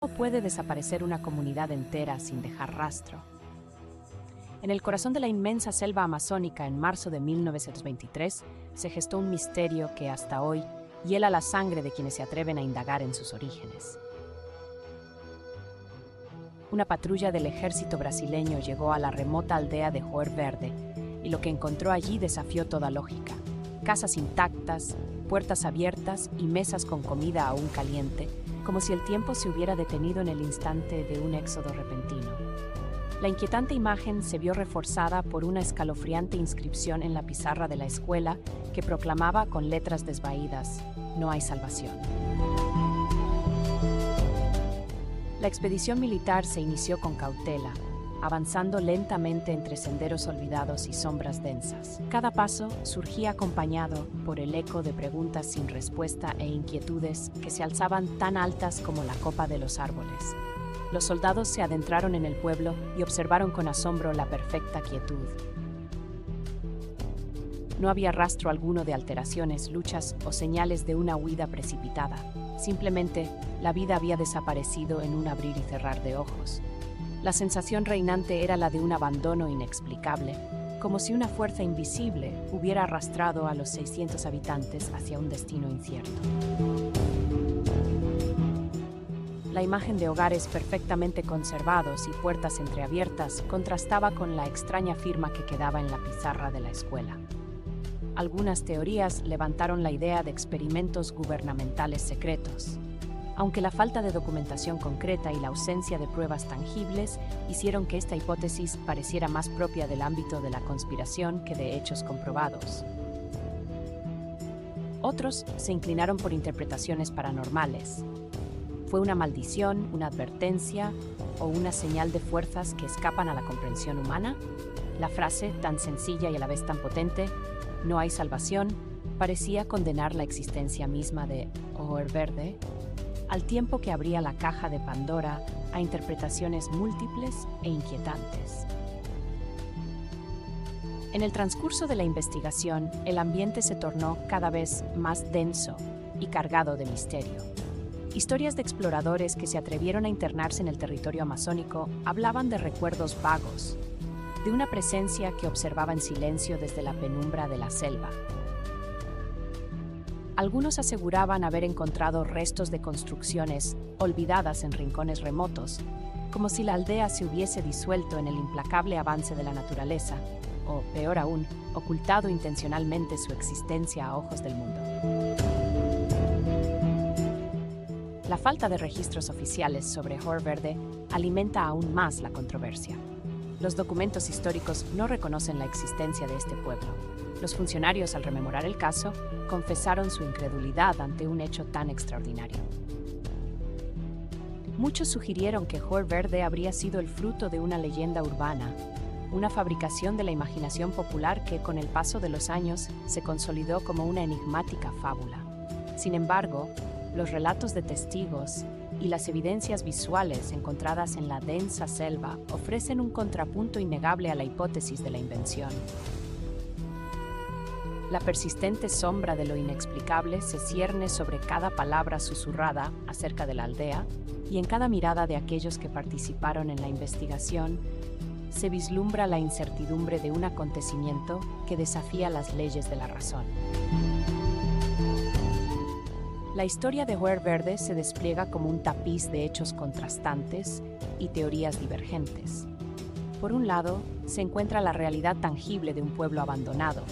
puede desaparecer una comunidad entera sin dejar rastro. En el corazón de la inmensa selva amazónica, en marzo de 1923, se gestó un misterio que hasta hoy hiela la sangre de quienes se atreven a indagar en sus orígenes. Una patrulla del ejército brasileño llegó a la remota aldea de Joer Verde y lo que encontró allí desafió toda lógica. Casas intactas, puertas abiertas y mesas con comida aún caliente, como si el tiempo se hubiera detenido en el instante de un éxodo repentino. La inquietante imagen se vio reforzada por una escalofriante inscripción en la pizarra de la escuela que proclamaba con letras desvaídas: "No hay salvación". La expedición militar se inició con cautela, avanzando lentamente entre senderos olvidados y sombras densas. Cada paso surgía acompañado por el eco de preguntas sin respuesta e inquietudes que se alzaban tan altas como la copa de los árboles. Los soldados se adentraron en el pueblo y observaron con asombro la perfecta quietud. No había rastro alguno de alteraciones, luchas o señales de una huida precipitada. Simplemente, la vida había desaparecido en un abrir y cerrar de ojos. La sensación reinante era la de un abandono inexplicable, como si una fuerza invisible hubiera arrastrado a los 600 habitantes hacia un destino incierto. La imagen de hogares perfectamente conservados y puertas entreabiertas contrastaba con la extraña firma que quedaba en la pizarra de la escuela. Algunas teorías levantaron la idea de experimentos gubernamentales secretos, aunque la falta de documentación concreta y la ausencia de pruebas tangibles hicieron que esta hipótesis pareciera más propia del ámbito de la conspiración que de hechos comprobados. Otros se inclinaron por interpretaciones paranormales. ¿Fue una maldición, una advertencia o una señal de fuerzas que escapan a la comprensión humana? La frase, tan sencilla y a la vez tan potente, "No hay salvación", parecía condenar la existencia misma de Joer Verde, al tiempo que abría la caja de Pandora a interpretaciones múltiples e inquietantes. En el transcurso de la investigación, el ambiente se tornó cada vez más denso y cargado de misterio. Historias de exploradores que se atrevieron a internarse en el territorio amazónico hablaban de recuerdos vagos, de una presencia que observaba en silencio desde la penumbra de la selva. Algunos aseguraban haber encontrado restos de construcciones olvidadas en rincones remotos, como si la aldea se hubiese disuelto en el implacable avance de la naturaleza, o, peor aún, ocultado intencionalmente su existencia a ojos del mundo. La falta de registros oficiales sobre Joer Verde alimenta aún más la controversia. Los documentos históricos no reconocen la existencia de este pueblo. Los funcionarios, al rememorar el caso, confesaron su incredulidad ante un hecho tan extraordinario. Muchos sugirieron que Joer Verde habría sido el fruto de una leyenda urbana, una fabricación de la imaginación popular que, con el paso de los años, se consolidó como una enigmática fábula. Sin embargo, los relatos de testigos y las evidencias visuales encontradas en la densa selva ofrecen un contrapunto innegable a la hipótesis de la invención. La persistente sombra de lo inexplicable se cierne sobre cada palabra susurrada acerca de la aldea, y en cada mirada de aquellos que participaron en la investigación se vislumbra la incertidumbre de un acontecimiento que desafía las leyes de la razón. La historia de Joer Verde se despliega como un tapiz de hechos contrastantes y teorías divergentes. Por un lado, se encuentra la realidad tangible de un pueblo abandonado,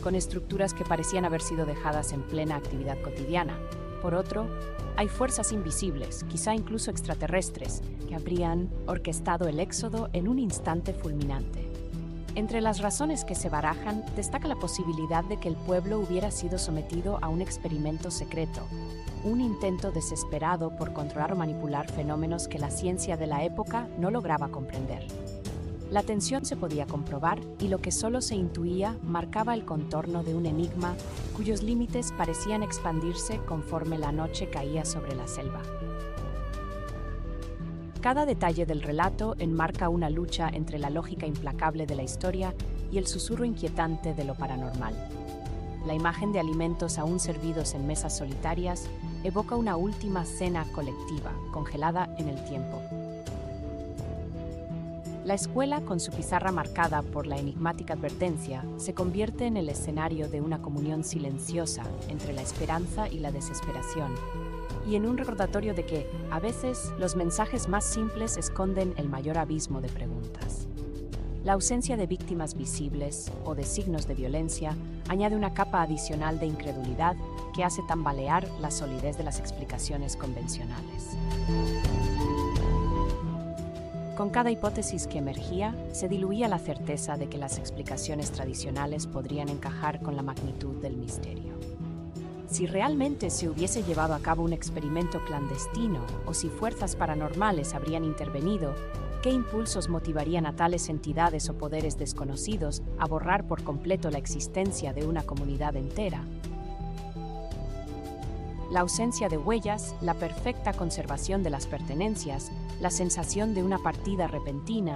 con estructuras que parecían haber sido dejadas en plena actividad cotidiana. Por otro, hay fuerzas invisibles, quizá incluso extraterrestres, que habrían orquestado el éxodo en un instante fulminante. Entre las razones que se barajan, destaca la posibilidad de que el pueblo hubiera sido sometido a un experimento secreto, un intento desesperado por controlar o manipular fenómenos que la ciencia de la época no lograba comprender. La tensión se podía comprobar y lo que solo se intuía marcaba el contorno de un enigma cuyos límites parecían expandirse conforme la noche caía sobre la selva. Cada detalle del relato enmarca una lucha entre la lógica implacable de la historia y el susurro inquietante de lo paranormal. La imagen de alimentos aún servidos en mesas solitarias evoca una última cena colectiva, congelada en el tiempo. La escuela, con su pizarra marcada por la enigmática advertencia, se convierte en el escenario de una comunión silenciosa entre la esperanza y la desesperación, y en un recordatorio de que, a veces, los mensajes más simples esconden el mayor abismo de preguntas. La ausencia de víctimas visibles o de signos de violencia añade una capa adicional de incredulidad que hace tambalear la solidez de las explicaciones convencionales. Con cada hipótesis que emergía, se diluía la certeza de que las explicaciones tradicionales podrían encajar con la magnitud del misterio. Si realmente se hubiese llevado a cabo un experimento clandestino o si fuerzas paranormales habrían intervenido, ¿qué impulsos motivarían a tales entidades o poderes desconocidos a borrar por completo la existencia de una comunidad entera? La ausencia de huellas, la perfecta conservación de las pertenencias, la sensación de una partida repentina,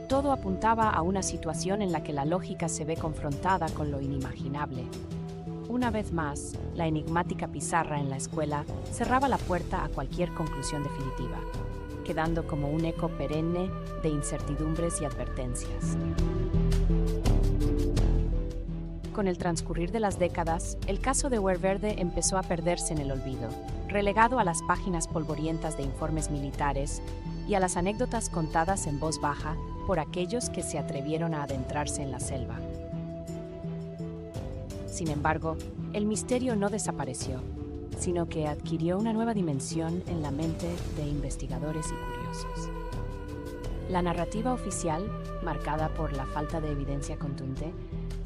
todo apuntaba a una situación en la que la lógica se ve confrontada con lo inimaginable. Una vez más, la enigmática pizarra en la escuela cerraba la puerta a cualquier conclusión definitiva, quedando como un eco perenne de incertidumbres y advertencias. Con el transcurrir de las décadas, el caso de Huer Verde empezó a perderse en el olvido, relegado a las páginas polvorientas de informes militares y a las anécdotas contadas en voz baja por aquellos que se atrevieron a adentrarse en la selva. Sin embargo, el misterio no desapareció, sino que adquirió una nueva dimensión en la mente de investigadores y curiosos. La narrativa oficial, marcada por la falta de evidencia contundente,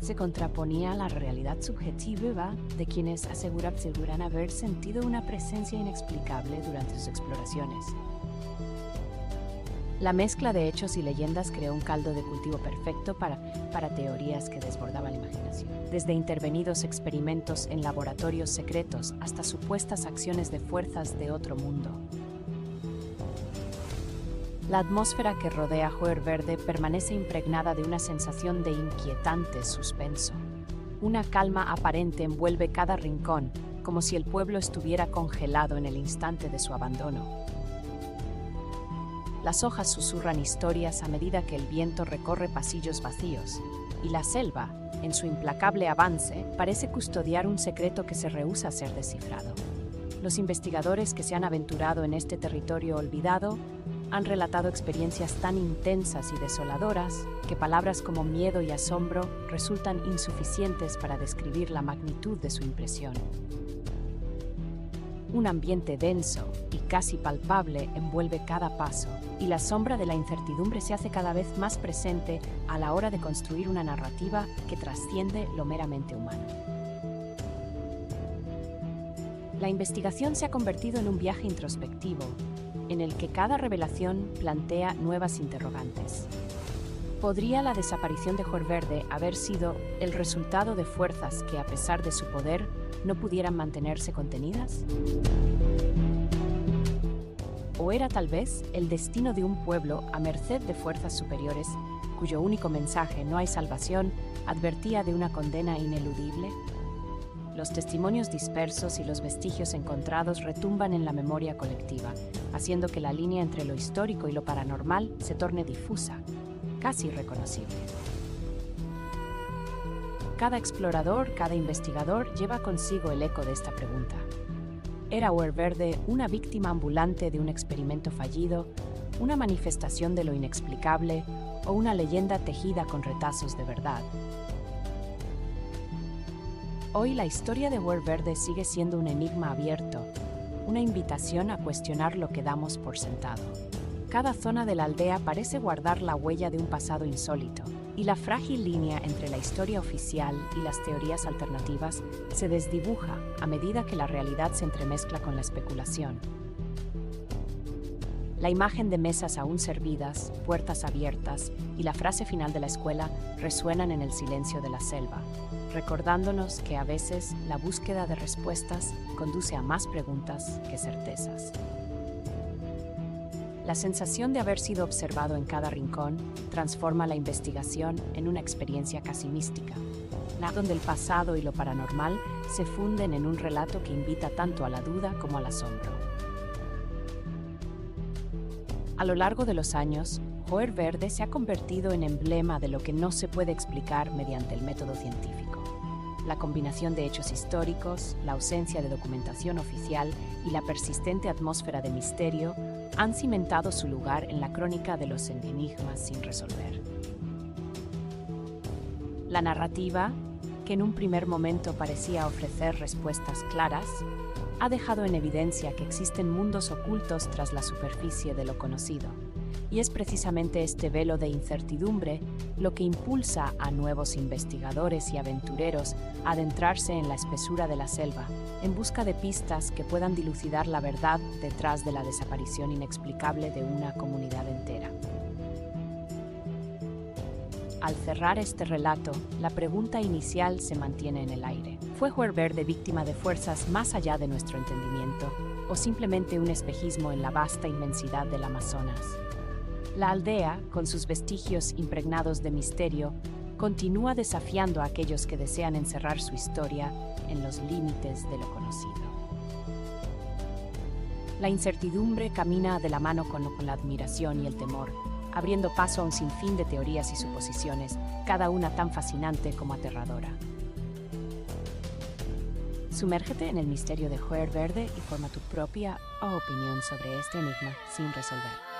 se contraponía a la realidad subjetiva de quienes aseguran haber sentido una presencia inexplicable durante sus exploraciones. La mezcla de hechos y leyendas creó un caldo de cultivo perfecto para teorías que desbordaban la imaginación. Desde intervenidos experimentos en laboratorios secretos hasta supuestas acciones de fuerzas de otro mundo. La atmósfera que rodea Huer Verde permanece impregnada de una sensación de inquietante suspenso. Una calma aparente envuelve cada rincón, como si el pueblo estuviera congelado en el instante de su abandono. Las hojas susurran historias a medida que el viento recorre pasillos vacíos, y la selva, en su implacable avance, parece custodiar un secreto que se rehúsa a ser descifrado. Los investigadores que se han aventurado en este territorio olvidado han relatado experiencias tan intensas y desoladoras que palabras como miedo y asombro resultan insuficientes para describir la magnitud de su impresión. Un ambiente denso y casi palpable envuelve cada paso, y la sombra de la incertidumbre se hace cada vez más presente a la hora de construir una narrativa que trasciende lo meramente humano. La investigación se ha convertido en un viaje introspectivo, en el que cada revelación plantea nuevas interrogantes. ¿Podría la desaparición de Huer Verde haber sido el resultado de fuerzas que, a pesar de su poder, no pudieran mantenerse contenidas? ¿O era tal vez el destino de un pueblo a merced de fuerzas superiores, cuyo único mensaje, no hay salvación, advertía de una condena ineludible? Los testimonios dispersos y los vestigios encontrados retumban en la memoria colectiva, haciendo que la línea entre lo histórico y lo paranormal se torne difusa, casi irreconocible. Cada explorador, cada investigador lleva consigo el eco de esta pregunta. ¿Era Huer Verde una víctima ambulante de un experimento fallido, una manifestación de lo inexplicable o una leyenda tejida con retazos de verdad? Hoy la historia de Huer Verde sigue siendo un enigma abierto, una invitación a cuestionar lo que damos por sentado. Cada zona de la aldea parece guardar la huella de un pasado insólito, y la frágil línea entre la historia oficial y las teorías alternativas se desdibuja a medida que la realidad se entremezcla con la especulación. La imagen de mesas aún servidas, puertas abiertas y la frase final de la escuela resuenan en el silencio de la selva, recordándonos que a veces la búsqueda de respuestas conduce a más preguntas que certezas. La sensación de haber sido observado en cada rincón transforma la investigación en una experiencia casi mística, donde el pasado y lo paranormal se funden en un relato que invita tanto a la duda como al asombro. A lo largo de los años, Joer Verde se ha convertido en emblema de lo que no se puede explicar mediante el método científico. La combinación de hechos históricos, la ausencia de documentación oficial y la persistente atmósfera de misterio han cimentado su lugar en la crónica de los enigmas sin resolver. La narrativa, que en un primer momento parecía ofrecer respuestas claras, ha dejado en evidencia que existen mundos ocultos tras la superficie de lo conocido. Y es precisamente este velo de incertidumbre lo que impulsa a nuevos investigadores y aventureros a adentrarse en la espesura de la selva, en busca de pistas que puedan dilucidar la verdad detrás de la desaparición inexplicable de una comunidad entera. Al cerrar este relato, la pregunta inicial se mantiene en el aire. ¿Fue Joer Verde víctima de fuerzas más allá de nuestro entendimiento, o simplemente un espejismo en la vasta inmensidad del Amazonas? La aldea, con sus vestigios impregnados de misterio, continúa desafiando a aquellos que desean encerrar su historia en los límites de lo conocido. La incertidumbre camina de la mano con la admiración y el temor, abriendo paso a un sinfín de teorías y suposiciones, cada una tan fascinante como aterradora. Sumérgete en el misterio de Joer Verde y forma tu propia opinión sobre este enigma sin resolver.